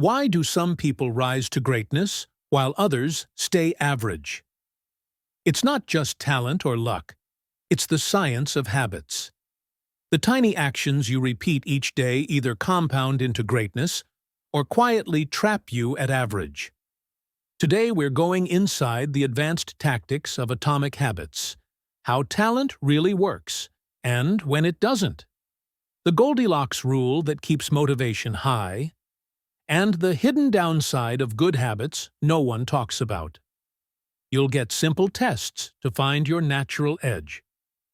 Why do some people rise to greatness while others stay average? It's not just talent or luck. It's the science of habits. The tiny actions you repeat each day either compound into greatness or quietly trap you at average. Today we're going inside the advanced tactics of atomic habits, how talent really works, and when it doesn't, the Goldilocks rule that keeps motivation high, and the hidden downside of good habits no one talks about. You'll get simple tests to find your natural edge,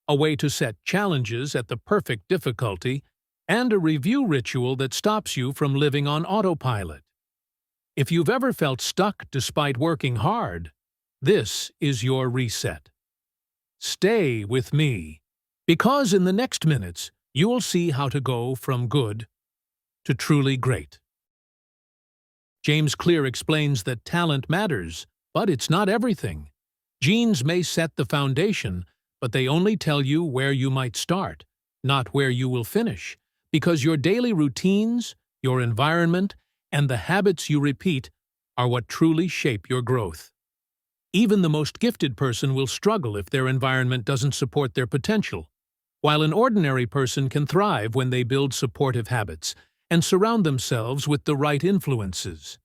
a way to set challenges at the perfect difficulty, and a review ritual that stops you from living on autopilot. If you've ever felt stuck despite working hard, this is your reset. Stay with me, because in the next minutes, you'll see how to go from good to truly great. James Clear explains that talent matters, but it's not everything. Genes may set the foundation, but they only tell you where you might start, not where you will finish, because your daily routines, your environment, and the habits you repeat are what truly shape your growth. Even the most gifted person will struggle if their environment doesn't support their potential, while an ordinary person can thrive when they build supportive habits and surround themselves with the right influences.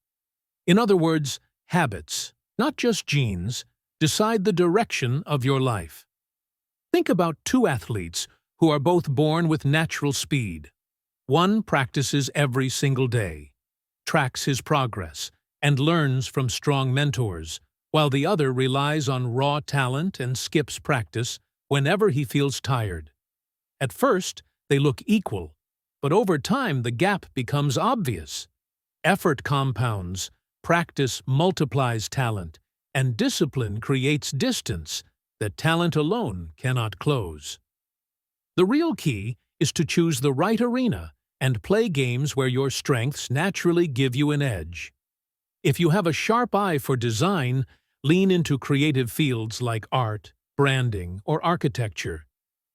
In other words, habits, not just genes, decide the direction of your life. Think about two athletes who are both born with natural speed. One practices every single day, tracks his progress, and learns from strong mentors, while the other relies on raw talent and skips practice whenever he feels tired. At first, they look equal, but over time the gap becomes obvious. Effort compounds, practice multiplies talent, and discipline creates distance that talent alone cannot close. The real key is to choose the right arena and play games where your strengths naturally give you an edge. If you have a sharp eye for design, lean into creative fields like art, branding, or architecture.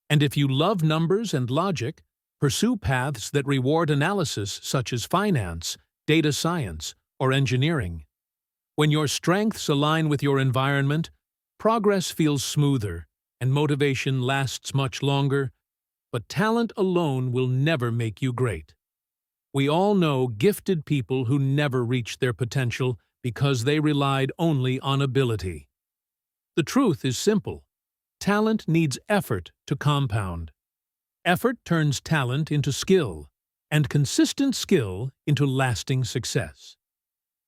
And if you love numbers and logic, pursue paths that reward analysis such as finance, data science, or engineering. When your strengths align with your environment, progress feels smoother and motivation lasts much longer, but talent alone will never make you great. We all know gifted people who never reached their potential because they relied only on ability. The truth is simple. Talent needs effort to compound. Effort turns talent into skill, and consistent skill into lasting success.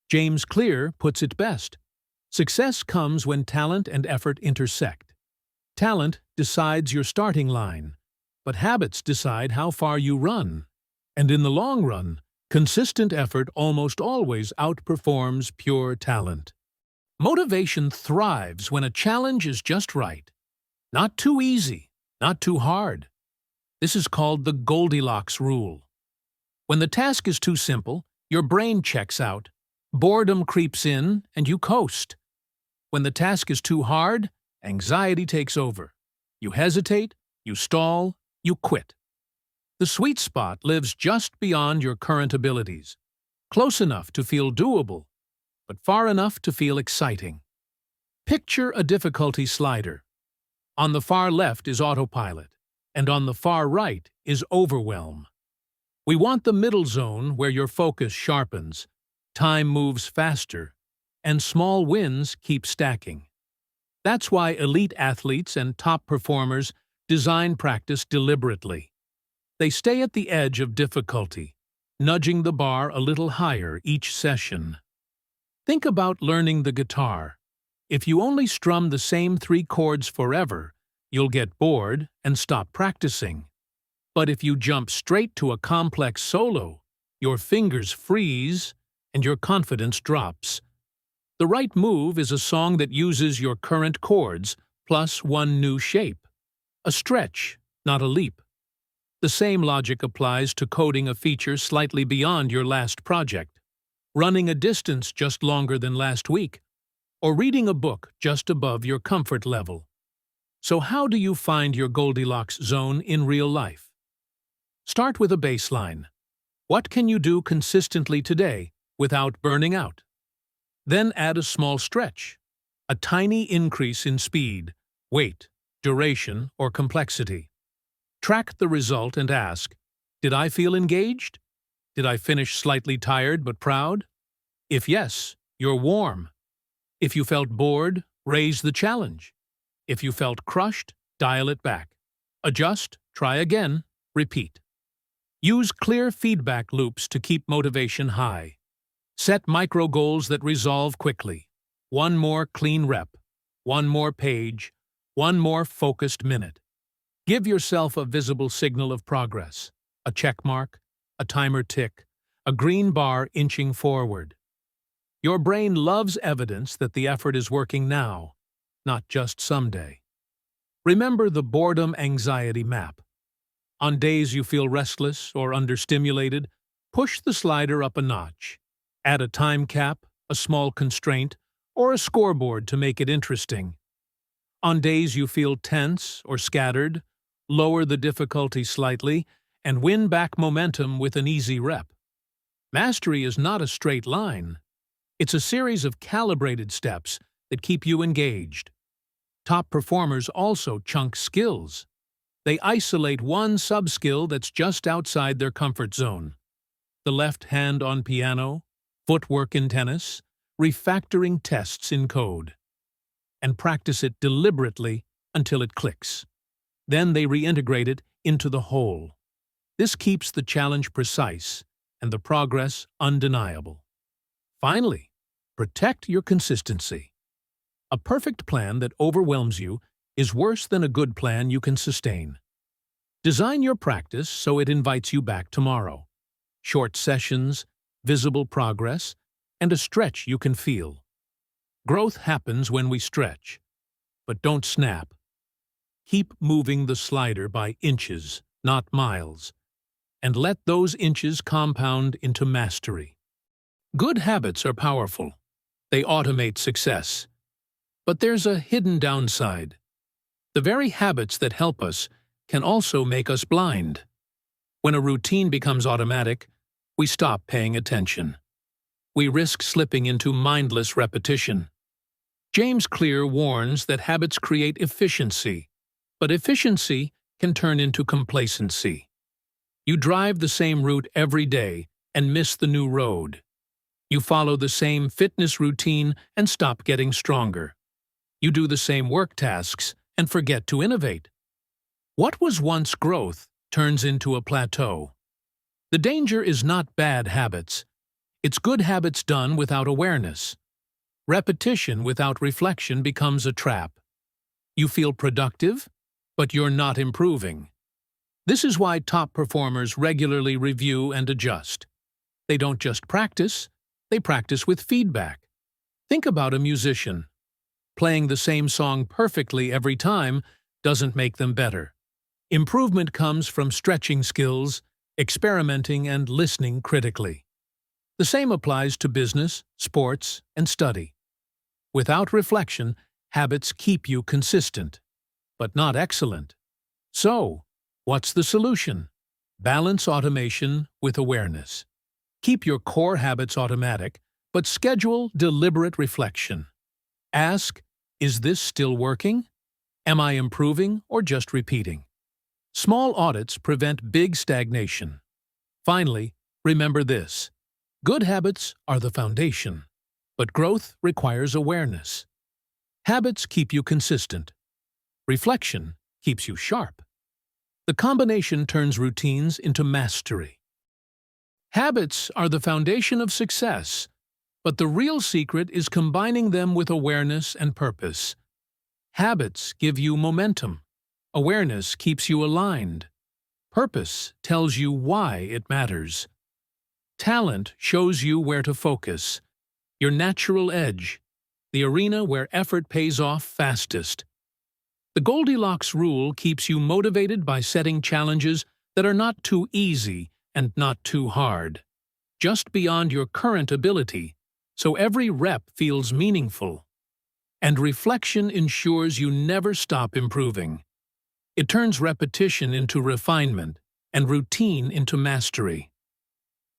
James Clear puts it best. Success comes when talent and effort intersect. Talent decides your starting line, but habits decide how far you run. And in the long run, consistent effort almost always outperforms pure talent. Motivation thrives when a challenge is just right. Not too easy, not too hard. This is called the Goldilocks Rule. When the task is too simple, your brain checks out. Boredom creeps in, and you coast. When the task is too hard, anxiety takes over. You hesitate, you stall, you quit. The sweet spot lives just beyond your current abilities, close enough to feel doable, but far enough to feel exciting. Picture a difficulty slider. On the far left is autopilot, and on the far right is overwhelm. We want the middle zone where your focus sharpens, time moves faster, and small wins keep stacking. That's why elite athletes and top performers design practice deliberately. They stay at the edge of difficulty, nudging the bar a little higher each session. Think about learning the guitar. If you only strum the same 3 chords forever, you'll get bored and stop practicing. But if you jump straight to a complex solo, your fingers freeze and your confidence drops. The right move is a song that uses your current chords plus one new shape. A stretch, not a leap. The same logic applies to coding a feature slightly beyond your last project, running a distance just longer than last week, or reading a book just above your comfort level. So how do you find your Goldilocks zone in real life? Start with a baseline. What can you do consistently today without burning out. Then add a small stretch, a tiny increase in speed, weight, duration, or complexity. Track the result and ask, did I feel engaged? Did I finish slightly tired but proud? If yes, you're warm. If you felt bored, raise the challenge. If you felt crushed, dial it back. Adjust, try again, repeat. Use clear feedback loops to keep motivation high. Set micro goals that resolve quickly. One more clean rep, one more page, one more focused minute. Give yourself a visible signal of progress, a check mark, a timer tick, a green bar inching forward. Your brain loves evidence that the effort is working now, not just someday. Remember the boredom-anxiety map. On days you feel restless or understimulated, push the slider up a notch. Add a time cap, a small constraint, or a scoreboard to make it interesting. On days you feel tense or scattered, lower the difficulty slightly and win back momentum with an easy rep. Mastery is not a straight line. It's a series of calibrated steps that keep you engaged. Top performers also chunk skills. They isolate one sub-skill that's just outside their comfort zone. The left hand on piano, footwork in tennis, refactoring tests in code. And practice it deliberately until it clicks. Then they reintegrate it into the whole. This keeps the challenge precise and the progress undeniable. Finally, protect your consistency. A perfect plan that overwhelms you is worse than a good plan you can sustain. Design your practice so it invites you back tomorrow. Short sessions, visible progress, and a stretch you can feel. Growth happens when we stretch, but don't snap. Keep moving the slider by inches, not miles, and let those inches compound into mastery. Good habits are powerful. They automate success. But there's a hidden downside. The very habits that help us can also make us blind. When a routine becomes automatic, we stop paying attention. We risk slipping into mindless repetition. James Clear warns that habits create efficiency, but efficiency can turn into complacency. You drive the same route every day and miss the new road. You follow the same fitness routine and stop getting stronger. You do the same work tasks and forget to innovate. What was once growth turns into a plateau. The danger is not bad habits. It's good habits done without awareness. Repetition without reflection becomes a trap. You feel productive, but you're not improving. This is why top performers regularly review and adjust. They don't just practice, they practice with feedback. Think about a musician. Playing the same song perfectly every time doesn't make them better. Improvement comes from stretching skills, experimenting, and listening critically. The same applies to business, sports, and study. Without reflection, habits keep you consistent, but not excellent. So, what's the solution? Balance automation with awareness. Keep your core habits automatic, but schedule deliberate reflection. Ask, is this still working? Am I improving or just repeating? Small audits prevent big stagnation. Finally, remember this. Good habits are the foundation, but growth requires awareness. Habits keep you consistent. Reflection keeps you sharp. The combination turns routines into mastery. Habits are the foundation of success, but the real secret is combining them with awareness and purpose. Habits give you momentum. Awareness keeps you aligned. Purpose tells you why it matters. Talent shows you where to focus. Your natural edge, the arena where effort pays off fastest. The Goldilocks Rule keeps you motivated by setting challenges that are not too easy and not too hard, just beyond your current ability, so every rep feels meaningful. And reflection ensures you never stop improving. It turns repetition into refinement and routine into mastery.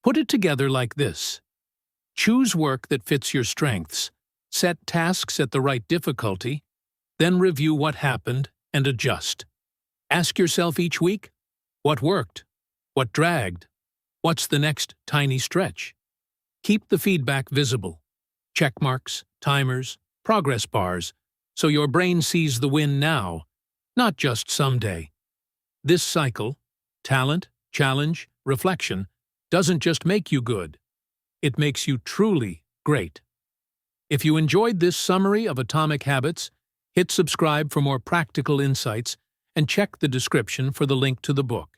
Put it together like this. Choose work that fits your strengths, set tasks at the right difficulty, then review what happened and adjust. Ask yourself each week, what worked? What dragged? What's the next tiny stretch? Keep the feedback visible. Check marks, timers, progress bars, so your brain sees the win now, not just someday. This cycle, talent, challenge, reflection, doesn't just make you good. It makes you truly great. If you enjoyed this summary of Atomic Habits, hit subscribe for more practical insights and check the description for the link to the book.